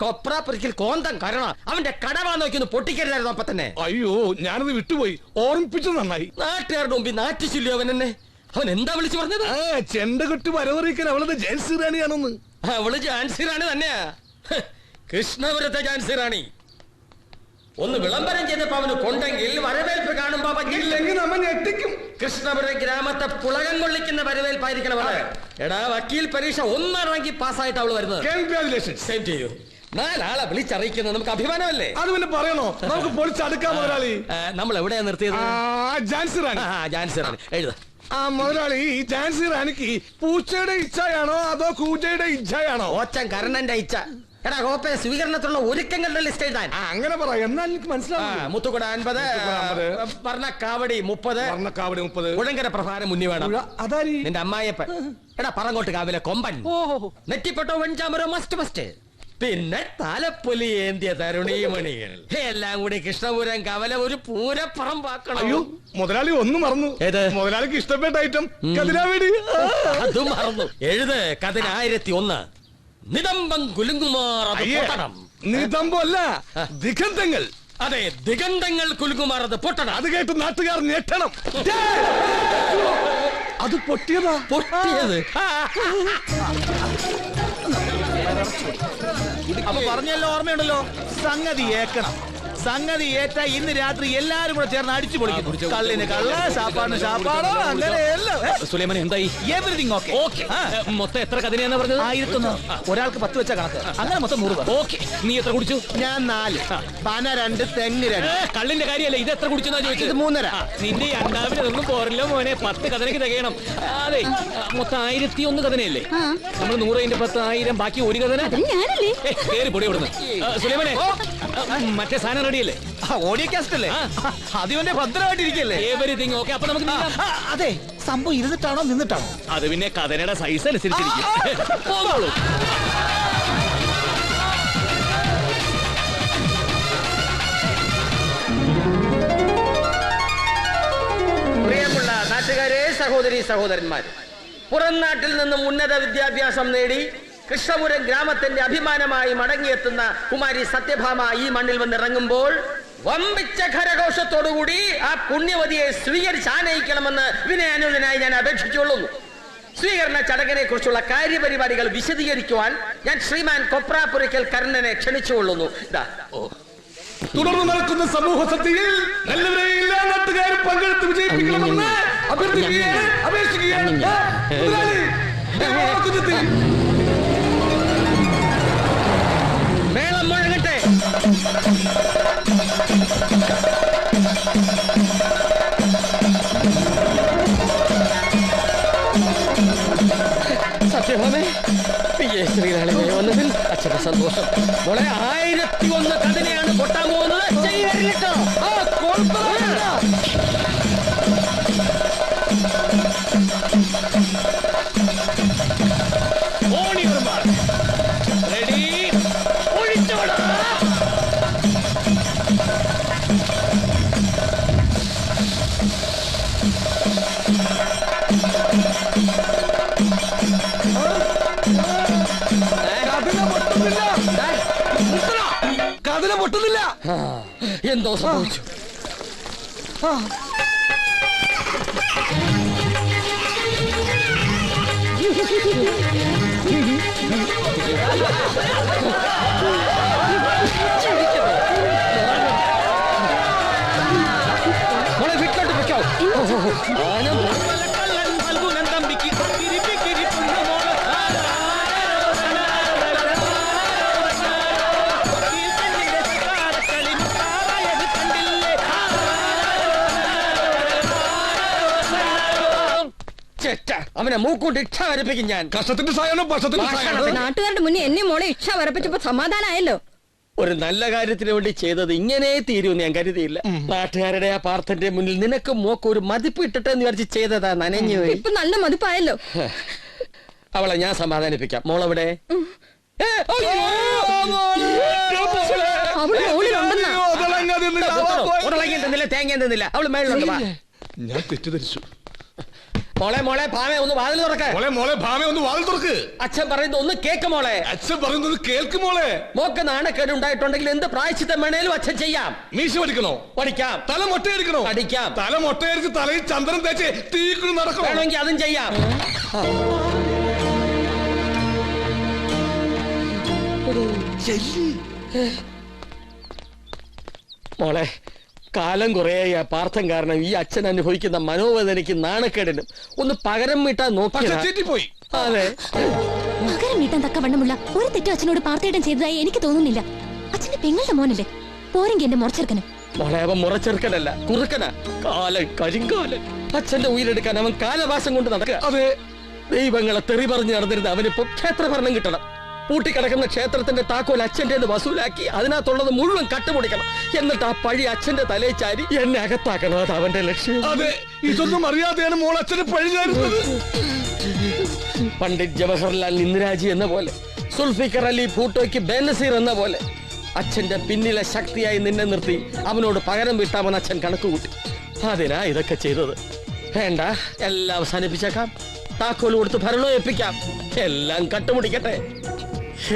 കൊപ്രാപ്പുരിക്കൽ കോന്തം കരണ അവന്റെ കടവാ നോക്കി പൊട്ടിക്കരുതായിരുന്നു അപ്പൊ തന്നെ. അയ്യോ ഞാനത് വിട്ടുപോയി, ഓർമ്മിപ്പിച്ചത് നന്നായി. നാട്ടുകാരുടെ മുമ്പിൽ നാറ്റിച്ചില്ലോ അവൻ എന്നെ. അവൻ എന്താ വിളിച്ചു പറഞ്ഞത്? ചെണ്ട കെട്ടി വരവറിയിക്കാൻ അവളത് ജാൻസി റാണിയാണെന്ന്. അവള് ജാൻസി റാണി തന്നെയാ, കൃഷ്ണപുരത്തെ ജാൻസി റാണി. ഒന്ന് വിളംബരം ചെയ്തപ്പോ അവന് കൊണ്ടെങ്കിൽ വരവേൽപ്പ് കാണുമ്പോ ഞെട്ടിക്കും. കൃഷ്ണപുരം ഗ്രാമത്തെ പുളകം കൊള്ളിക്കുന്ന വരവേൽപ്പായിരിക്കണം. എടാ വക്കീൽ പരീക്ഷ 1ാം റാങ്കി പാസ്സായിട്ട് അവള് വരുന്നത്. 4 വിളിച്ചറിയിക്കുന്നത് നമുക്ക് അഭിമാനമല്ലേ? അത് പിന്നെ പറയണോ? നമുക്ക് പൊളിച്ചടുക്കാം മുതലാളി. നമ്മൾ എവിടെയാ നിർത്തിയത്? ജാൻസി റാണി. ജാൻസി റാണി എഴുതാ. മുതലാളി, ഈ ജാൻസി റാണിക്ക് പൂച്ചയുടെ ഇച്ഛയാണോ അതോ കൂജയുടെ ഇച്ഛയാണോ? ഓച്ചൻ കർണന്റെ ഇച്ഛ. എടാ കോപ്പെ, സ്വീകരണത്തിലുള്ള ഒരുക്കങ്ങളുടെ ലിസ്റ്റ് എഴുതാൻ. അങ്ങനെ പറയാം, എന്നാൽ എനിക്ക് മനസ്സിലാവും. മുത്തുകുട 50, വർണ്ണക്കാവടി 30, ഉഴങ്കര പ്രഭാരം മുന്നി വേണം. അതാരി നിന്റെ അമ്മായിയപ്പൻ. എടാ പറങ്ങോട്ട് കാവിലെ കൊമ്പൻ, നെറ്റിപ്പെട്ടോ വെഞ്ചാമരോ മസ്റ്റ്. പിന്നെ തലപ്പൊലി ഏന്തിയ തരുണീമണികൾ. എല്ലാം കൂടി കൃഷ്ണപുരം കവല ഒരു പൂരപ്പറമ്പാക്കണം. അയ്യോ മുതലാളി ഒന്നും മറന്നു. മുതലാളിക്ക് ഇഷ്ടപ്പെട്ട ഐറ്റം കതിരാവേടി. അതും മറന്നു. എഴുത് കതിന് 1001. നിതംബം കുലുങ്ങുമാർ. നിതംബല്ല, ദിഗന്ധങ്ങൾ. അതെ, ദിഗന്ധങ്ങൾ കുലുങ്ങുമാർ. അത് പൊട്ടണം. അത് കേട്ട് നാട്ടുകാർ ഞെട്ടണം. അത് പൊട്ടിയത്. അപ്പൊ പറഞ്ഞല്ലോ, ഓർമ്മയുണ്ടല്ലോ, സംഗതി ഏക്കണം. സംഗതി ഏറ്റ ഇന്ന് രാത്രി എല്ലാരും കൂടെ ചേർന്ന് അടിച്ചു പൊളിക്കും. കള്ളിന് കള്ള, ശാപ്പാടിന് ശാപ്പാടോ, അങ്ങനെ എല്ലാം. സുലൈമാൻ എന്തായി? Everything okay. മൊത്തം എത്ര കതിനെയാ പറഞ്ഞത്? 1001. ഒരാൾക്ക് 10 വെച്ച കണക്ക്. അങ്ങനെ മൊത്തം 100. ഓക്കെ. നീ എത്ര കുടിച്ചു? ഞാൻ 4. പന 2, തെങ്ങ് 2. കള്ളിന്റെ കാര്യമല്ല, ഇത് എത്ര കുടിച്ചെന്നാ ചോദിച്ചത്? 3.5. നിന്റെ അണ്ടാവിനൊന്നും പോരല്ലോ മോനെ. 10 കഥനക്ക് തികയണം. അതെ, മൊത്തം 1001 കഥനയല്ലേ? നമ്മൾ 100 × 10 1000, ബാക്കി 1 കഥന. കേറി പൊടി കൊടുന്നു. സുലൈമാനെ, മറ്റേ സാധനം റെഡിയല്ലേ? ഓഡിയോ കാസ്റ്റ് അല്ലേ? അതിവന്റെ ഭദ്രമായിട്ടിരിക്കല്ലേ? Everything okay. അപ്പൊ നമുക്ക് അതെ, സംഭവം ഇരുന്നിട്ടാണോ നിന്നിട്ടാണോ? അത് പിന്നെ കഥനയുടെ സൈസ് അനുസരിച്ചിരിക്കും. പ്രിയമുള്ള നാട്ടുകാരെ, സഹോദരി സഹോദരന്മാർ, പുറം നാട്ടിൽ നിന്നും ഉന്നത വിദ്യാഭ്യാസം നേടി കൃഷ്ണപുരം ഗ്രാമത്തിന്റെ അഭിമാനമായി മടങ്ങിയെത്തുന്ന കുമാരി സത്യഭാമ ഈ മണ്ണിൽ വന്നിറങ്ങുമ്പോൾ വമ്പിച്ച ഖരഘോഷത്തോടുകൂടി ആ പുണ്യവതിയെ സ്വീകരിച്ച് ആനയിക്കണമെന്ന് വിനയാനുതനായി ഞാൻ അപേക്ഷിച്ചുകൊള്ളുന്നു. സ്വീകരണ ചടങ്ങിനെ കുറിച്ചുള്ള കാര്യപരിപാടികൾ വിശദീകരിക്കുവാൻ ഞാൻ ശ്രീമാൻ കൊപ്രാപ്പുരയ്ക്കൽ കർണനെ ക്ഷണിച്ചുകൊള്ളുന്നു. തുടർന്ന് നടക്കുന്ന സമൂഹ സദ്യയിൽ എല്ലാവരെയും എല്ലാ നാട്ടുകാരും പങ്കെടുത്ത് വിജയിപ്പിക്കണമെന്ന് അഭ്യർത്ഥിക്കുകയാണ്, അപേക്ഷിക്കുകയാണ്. മേളം മുഴങ്ങട്ടെ. സത്യഭാമേ, ശ്രീനാളിനെ വന്നതിൽ അച്ഛന്റെ സന്തോഷം. മോളെ 1001 കഥനയാണ് പൊട്ടാൻ പോകുന്നത്. റെഡി, ഒഴിച്ചോടാ. കതിര പൊട്ടുന്നില്ല. എന്തോ സംഭവിച്ചു? മോളെ വിട്ടോട്ട് വെക്കോ. അവനെ മൂക്കൊണ്ട് ഇച്ഛ വരപ്പിക്കും ഞാൻ. കഷ്ടത്തിന്റെ സാധനം നാട്ടുകാരുടെ മുന്നേ എന്നെ മോളെ ഇച്ഛ വരപ്പിച്ചപ്പോ സമാധാനമായല്ലോ. ഒരു നല്ല കാര്യത്തിന് വേണ്ടി ചെയ്തത് ഇങ്ങനെ തീരുമെന്ന് ഞാൻ കരുതിയില്ല. നാട്ടുകാരുടെ ആ പാർത്ഥന്റെ മുന്നിൽ നിനക്ക് മോക്ക് ഒരു മതിപ്പ് ഇട്ടിട്ട് എന്ന് വിചാരിച്ച് ചെയ്തതാ. നനഞ്ഞു ഇപ്പൊ നല്ല മതിപ്പായല്ലോ. അവളെ ഞാൻ സമാധാനിപ്പിക്കാം. മോളെവിടെ? തേങ്ങ തിന്നില്ല. അവള് മേളിലുണ്ട്. ഞാൻ തെറ്റിദ്ധരിച്ചു. മോളെ മോളെ ഭാമേ ഒന്ന് വാതിൽ തുറക്ക. മോളെ മോളെ ഭാമേ ഒന്ന് വാതിൽ തുറക്ക്. അച്ഛൻ പറയുന്നത് ഒന്ന് കേക്ക് മോളെ. അച്ഛൻ പറയുന്നത് കേൾക്ക് മോളെ. മോക്ക് നാണക്കേട് ഉണ്ടായിട്ടുണ്ടെങ്കിൽ എന്ത് പ്രായശ്ചിത്തം വേണേലും അച്ഛൻ ചെയ്യാം. മീശ പഠിക്കണോ? പഠിക്കാം. തല മൊട്ടയടിക്കണോ? അടിക്കാം. തല മൊട്ടയടിച്ച് തലയിൽ ചന്ദ്രൻ തേച്ച് തീക്കുഴി നടക്കണം. വേണമെങ്കിൽ അതും ചെയ്യാം. മോളെ, കാലം കുറയായി ആ പാർത്ഥം കാരണം ഈ അച്ഛൻ അനുഭവിക്കുന്ന മനോവേദനയ്ക്ക് നാണക്കേടിനും ഒന്ന് പകരം വീട്ടാൻ നോക്കി പോയി. അതെ, പകരം വീട്ടാൻ തക്കവണ്ണമുള്ള ഒരു തെറ്റും അച്ഛനോട് പാർത്ഥേട്ടൻ ചെയ്തതായി എനിക്ക് തോന്നുന്നില്ല. അച്ഛന്റെ പെങ്ങളുടെ മോനല്ലേ, പോരെങ്കിൽ എന്റെ മുറച്ചെറുക്കനും. മോളെ, അവൻ മുറച്ചെറുക്കനല്ല, കുറുക്കനാ. കാലൻ, കരിങ്കാലൻ. അച്ഛന്റെ ഉയരെടുക്കാൻ അവൻ കാലവാസം കൊണ്ട് നടക്കുക. അതെ, ദൈവങ്ങളെ തെറി പറഞ്ഞ് നടന്നിരുന്ന അവനിപ്പോ ക്ഷേത്രഭരണം കിട്ടണം. പൂട്ടിക്കിടക്കുന്ന ക്ഷേത്രത്തിന്റെ താക്കോൽ അച്ഛന്റെ വസൂലാക്കി അതിനകത്തുള്ളത് മുഴുവൻ കട്ടുപൊടിക്കണം. എന്നിട്ട് ആ പഴി അച്ഛന്റെ തലയിൽ ചാരി എന്നെ അകത്താക്കണം. അത് അവന്റെ ലക്ഷ്യം. അതെ, ഇതൊന്നും അറിയാതെയാണ് മോൾ അച്ഛന് പഴി ചാരുന്നത്. പണ്ഡിറ്റ് ജവഹർലാൽ ഇന്ദിരാജി എന്ന പോലെ, സുൽഫിക്കർ അലി ഭൂട്ടോയ്ക്ക് ബേനസീർ എന്ന പോലെ അച്ഛന്റെ പിന്നിലെ ശക്തിയായി നിന്നെ നിർത്തി അവനോട് പകരം വീട്ടാമെന്ന് അച്ഛൻ കണക്കുകൂട്ടി. അതിനാ ഇതൊക്കെ ചെയ്തത്. വേണ്ട, എല്ലാം അവസാനിപ്പിച്ചേക്കാം. താക്കോൽ കൊടുത്ത് ഭരണം ഏൽപ്പിക്കാം. എല്ലാം കട്ടുമുടിക്കട്ടെ.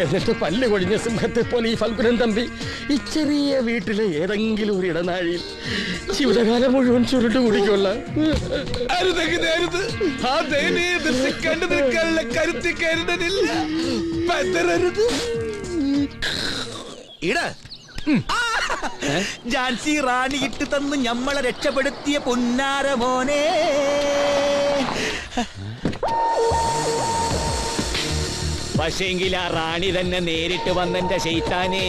എന്നിട്ട് പല്ല് കൊഴിഞ്ഞ സിംഹത്തെ പോലെ ഈ ഫൽഗുനൻ തമ്പി ഈ ചെറിയ വീട്ടിലെ ഏതെങ്കിലും ഒരു ഇടനാഴിയിൽ ജീവിതകാലം മുഴുവൻ ചുരുട്ട് കുടിക്കുള്ള. ആ ദയനീയ ദൃശ്യം കണ്ടു നിൽക്കാനുള്ള കരുത്തി കരുതലില്ല. ജാൻസി റാണി ഇട്ട് തന്ന് ഞമ്മളെ രക്ഷപ്പെടുത്തിയ പൊന്നാര മോനെ. പക്ഷേങ്കിൽ ആ റാണി തന്നെ നേരിട്ട് വന്നെന്റെ ശൈത്താനേ.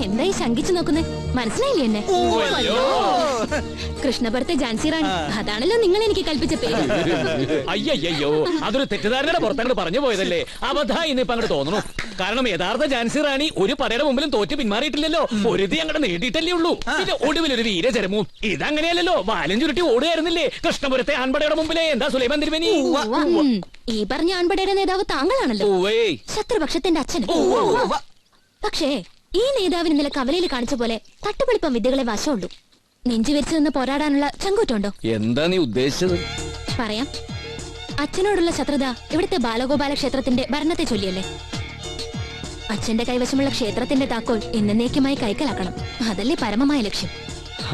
എന്തായി ശങ്കിച്ചു നോക്കുന്നേ? മനസ്സിലായില്ലേ എന്നെ? കൃഷ്ണഭർത്തെ ജാൻസി റാണി, അതാണല്ലോ നിങ്ങൾ എനിക്ക് കൽപ്പിച്ച പേര്. അയ്യോ, അതൊരു തെറ്റിദ്ധാരണയുടെ പുറത്തങ്ങോട്ട് പറഞ്ഞു പോയതല്ലേ. അബദ്ധായി ഇന്നിപ്പോ അങ്ങോട്ട് തോന്നുന്നു. കാരണം യഥാർത്ഥ ജാൻസി റാണി ഒരു പടയുടെ മുമ്പിലും തോറ്റ് പിന്മാറിയിട്ടില്ലല്ലോ. ഒരുതി അങ്ങോട്ട് നേടിയിട്ടല്ലേ ഉള്ളൂ. പിന്നെ ഒടുവിൽ ഒരു വീരചരമവും. ഇതങ്ങനെയല്ലല്ലോ, വാലും ചുരുട്ടി ഓടുകയായിരുന്നില്ലേ കൃഷ്ണപുരത്തെ ആൺപടയുടെ മുമ്പിലെ. എന്താ സുലൈമാൻ തിരുമേനി? ഈ പറഞ്ഞ ആൺപടയുടെ നേതാവ് താങ്കളാണല്ലോ, ശത്രുപക്ഷത്തിന്റെ അച്ഛൻ. പക്ഷേ ഈ നേതാവിന് ഇന്നലെ കവലയിൽ കാണിച്ച പോലെ തട്ടുപൊളിപ്പം വിദ്യകളെ വശമുള്ളൂ. നെഞ്ചു വെച്ച് നിന്ന് പോരാടാനുള്ള ചങ്കൂറ്റുണ്ടോ? എന്താ നീ ഉദ്ദേശിച്ചത്? പറയാം. അച്ഛനോടുള്ള ശത്രുത ഇവിടുത്തെ ബാലഗോപാല ക്ഷേത്രത്തിന്റെ ഭരണത്തെ ചൊല്ലിയല്ലേ. അച്ഛന്റെ കൈവശമുള്ള ക്ഷേത്രത്തിന്റെ താക്കോൽ എന്നേക്കുമായി കൈക്കലാക്കണം. അതല്ലേ പരമമായ ലക്ഷ്യം.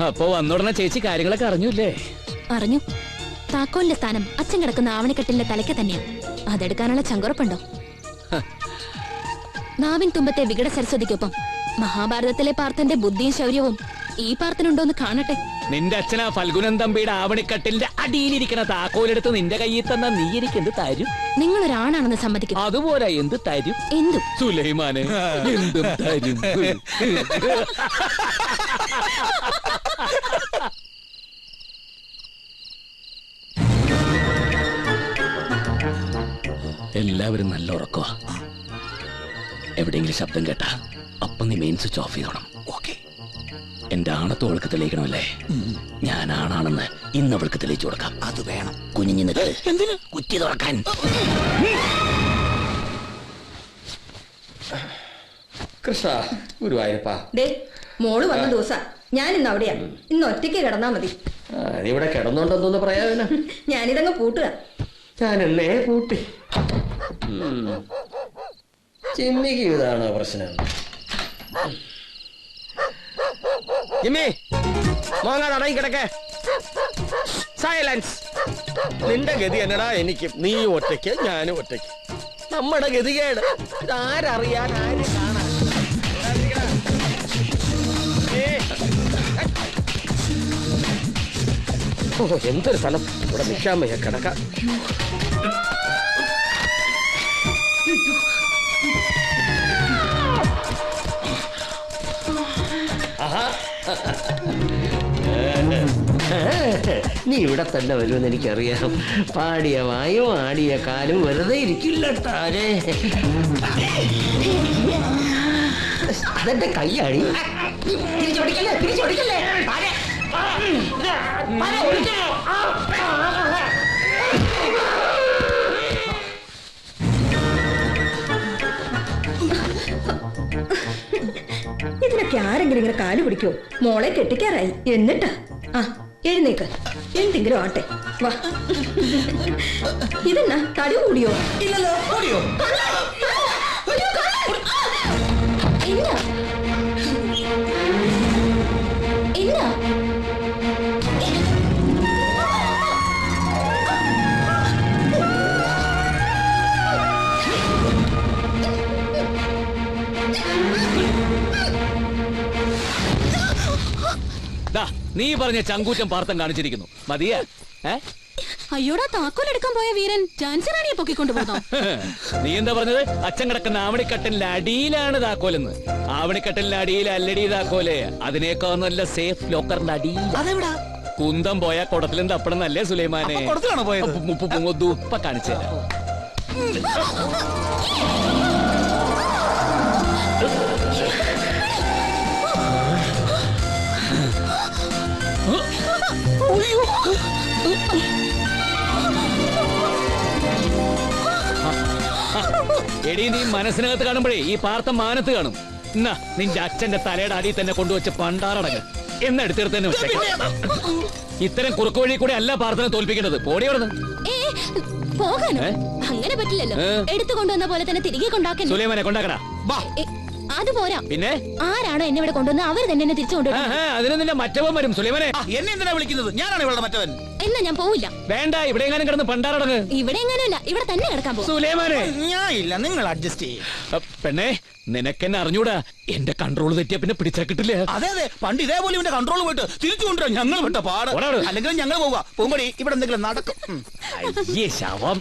അപ്പൊ വന്നുടനെ ചേച്ചി കാര്യങ്ങളൊക്കെ അറിഞ്ഞൂല്ലേ? അറിഞ്ഞു. താക്കോലിന്റെ സ്ഥാനം അച്ഛൻ കിടക്കുന്ന ആവണിക്കെട്ടിന്റെ തലയ്ക്ക് തന്നെയാ. അതെടുക്കാനുള്ള ചങ്കുറപ്പുണ്ടോ? നാവിൻ തുമ്പത്തെ വികട സരസ്വതിക്കൊപ്പം മഹാഭാരതത്തിലെ പാർത്ഥന്റെ ബുദ്ധിയും ശൗര്യവും ഈ പാർത്ഥനുണ്ടോന്ന് കാണട്ടെ. നിന്റെ അച്ഛനാ ഫൽഗുനൻ തമ്പിയുടെ ആവണിക്കട്ടിലിന്റെ അടിയിലിരിക്കുന്ന താക്കോലെടുത്ത് നിന്റെ കയ്യിൽ തന്ന നീ എനിക്ക് എന്ത് തരും? നിങ്ങളൊരാണാണെന്ന് സമ്മതിക്കും. അതുപോലെ എന്ത് തരും? എന്തും. സുലൈമാനെ, എന്തും തരും. എല്ലാവരും നല്ല ഉറക്കോ. എവിടെയെങ്കിലും ശബ്ദം കേട്ടാ അപ്പൊ നീ മെയിൻ സ്വിച്ച് ഓഫ് ചെയ്തോണം. ഓക്കെ? എന്റെ ആണത്ത് അവൾക്ക് തെളിയിക്കണമല്ലേ? ഞാൻ ആണാണെന്ന് ഇന്ന് അവൾക്ക് തെളിയിച്ചു കൊടുക്കാം. അത് വേണം. കുഞ്ഞിഞ്ഞു നിൽക്ക്. എന്തിന്? കുറ്റി തുറക്കാൻ. കൃഷ്ണ, ഗുരുവായൂരപ്പാ. മോള് വന്ന ദിവസം ഞാൻ ഇന്ന് അവിടെയാ. ഇന്ന് ഒറ്റയ്ക്ക് കിടന്നാ മതി. ഇവിടെ കിടന്നോണ്ടെന്തോന്ന് പറയാ? ഞാനിതങ്ങ് പൂട്ടുക. ഞാൻ എന്നേ പൂട്ടി. ചിമ്മിക്ക് ഇതാണോ പ്രശ്നം? ജിമ്മി, മോങ്ങാതെ അടങ്ങി കിടക്കേ. സൈലൻസ്. നിന്റെ ഗതി എന്നടാ എനിക്കും. നീ ഒറ്റയ്ക്ക്, ഞാനും ഒറ്റയ്ക്ക്. നമ്മുടെ ഗതികേട് ഇതാരറിയാൻ, ആര് കാണാൻ? ഓ, എന്തൊരു സ്ഥലം. ഇവിടെ നിൽക്കാൻ വയ്യ, കിടക്കാം. നീ ഇവിടെ തന്നെ വരുമെന്ന് എനിക്കറിയാം. പാടിയ വായും ആടിയ കാലും വെറുതെ ഇരിക്കില്ല. താരേ, അതെന്റെ കൈയാടി. തിരിച്ചോടിക്കല്ലേ, തിരിച്ചോടിക്കല്ലേ. ഇതിനൊക്കെ ആരെങ്കിലും ഇങ്ങനെ കാല് പിടിക്കോ? മോളെ കെട്ടിക്കാറായി എന്നിട്ടാ. ആ എഴുന്നേക്ക്, എന്തെങ്കിലും ആട്ടെ. വാ. ഇതെന്നാ തടി കൂടിയോ? ഇല്ലല്ലോ, ഓടിയോ? എന്നാ എന്നാ ദാ, നീ പറഞ്ഞ ചങ്കൂറ്റം പാർത്തം കാണിച്ചിരിക്കുന്നു. മതിയാ? അയ്യോടാ, താക്കോലെടുക്കാൻ പോയ വീരൻ ഝാൻസി റാണിയെ പൊക്കിക്കൊണ്ടു പോന്നോ? നീ എന്താ പറഞ്ഞത്? അച്ഛൻ കിടക്കുന്ന ആവണിക്കട്ടലിന്റെ അടിയിലാണ് താക്കോലെന്ന്. ആവണിക്കട്ടലിന്റെ അടിയിൽ അല്ലടി താക്കോല്. അതിനേക്കാൾ നല്ല സേഫ് ലോക്കറിന്റെ അടിയിൽ. അതെവിടാ? കുന്തം പോയാ കുടത്തിലും തപ്പണം നല്ലേ സുലൈമാനെ? കുടത്തിലാണോ പോയത്? ദുപ്പ കാണിച്ചു തരാം. എടീ, നീ മനസ്സിനകത്ത് കാണുമ്പോഴേ ഈ പാർത്ത മാനത്ത് കാണും. എന്നാ നിന്റെ അച്ഛന്റെ തലയുടെ അടിയിൽ തന്നെ കൊണ്ടുവച്ച് പണ്ടാറടങ്ങ്. എന്നെടുത്തെടുത്ത് തന്നെ വെച്ചേക്കാം. ഇത്തരം കുറുക്കു വഴി കൂടെ അല്ല പാർത്തനെ തോൽപ്പിക്കേണ്ടത്. പോടിയോടുന്നു. പോകാനോ? അങ്ങനെ പറ്റില്ലല്ലോ. എടുത്തു കൊണ്ടുവന്ന പോലെ തന്നെ തിരികെ കൊണ്ടാക്കാൻ. സുലൈമാനെ കൊണ്ടാക്കടാ. അത് പോരാ. പിന്നെ ആരാണോ എന്നെ ഇവിടെ കൊണ്ടുവന്ന് അവർ തന്നെ എന്നെ തിരിച്ചു കൊണ്ടുവരും. അതിന് നിന്റെ മറ്റവൻ വരും. സുലൈമാനെ, എന്നെ എന്തിനാ വിളിക്കുന്നത്? ഞാനാണ് ഇവളുടെ മറ്റവൻ. എന്നാ ഞാൻ പോവില്ല. വേണ്ട, ഇവിടെ എങ്ങാനും കിടന്ന് പണ്ടാറടങ്ങ്. ഇവിടെ എങ്ങനെയല്ല, ഇവിടെ തന്നെ കിടക്കാൻ പോകും. സുലൈമാനെ, ഞാൻ ഇല്ല, നിങ്ങൾ അഡ്ജസ്റ്റ് ചെയ്യും. പെണ്ണെ, നിനക്കെന്നെ അറിഞ്ഞൂടാ. എന്റെ കൺട്രോൾ തെറ്റിയാ പിന്നെ പിടിച്ചാ കിട്ടില്ല. അതെ അതെ, പണ്ട് ഇതേപോലെ ഇവന്റെ കൺട്രോൾ പോയിട്ട് തിരിച്ചു കൊണ്ടുവരാം. ഞങ്ങൾ വിട്ട പാട്. അല്ലെങ്കിൽ ഞങ്ങൾ പോവാ. പോകുമ്പടി ഇവിടെ എന്തെങ്കിലും നടക്കും. അയ്യേ ശവം.